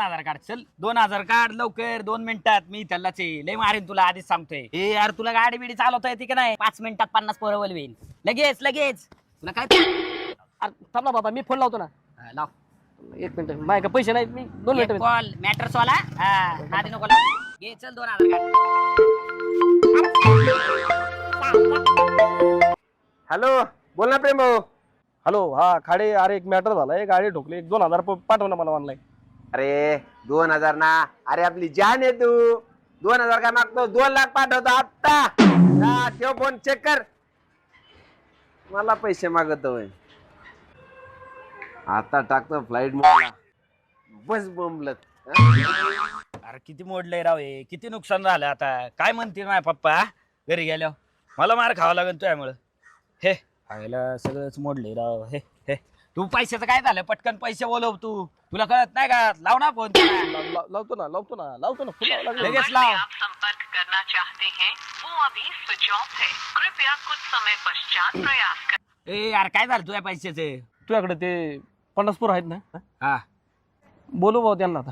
2000 काढ. चल 2000 काढ लवकर. 2 मिनिटात मी त्यालाच लय मारेन तुला आधीच सांगतोय. ए यार तुला गाडी बिडी चालवता येते की नाही? 5 मिनिटात 50 पोरं बोलवेन लगेच लगेच. तुला काय थांब ना बाबा, मी फोन लावतो ना. लाव 1 मिनिट, माझ्या का पैसे नाहीत, मी 2 मिनिट. कॉल मॅटर सॉला. आधी नको लाव. घे चल 2000 काढ. हॅलो, बोल ना प्रेम भाऊ. हॅलो, हा खाडे. अरे एक मॅटर झालाय, गाडी ठोकली. 2000 पाठव ना मला ऑनलाईन. अरे 2000 ना? अरे आपली जान आहे तू. 2000 काय मागतो? 2 लाख पाठवतो आत्ता. ठेव फोन, चेक कर. मला पैसे मागतोय. आता टाकतो फ्लाईट मोडला. बस बोंबलत. अरे किती मोडलंय राव हे. किती नुकसान झालं आता. काय म्हणतील माझ्या पप्पा घरी गेल्यावर? मला मार खावा लागेल तुझ्यामुळं. हे खायला सगळंच मोडलंय राव. हे हे तू पैशाचं काय झालं? पटकन पैसे बोलव तू. तुला कळत नाही का? लाव ना फोन. लावतो ना फोन लागला. लगेच लाव. आप संपर्क करना चाहते हैं वो अभी स्विच ऑफ है, कृपया कुछ समय पश्चात प्रयास करें। ए यार काय झालं तुझ्या पैशाचे? तुझ्याकडे ते 50 पोरं आहेत ना? हा बोलू भाऊ त्यांना आता.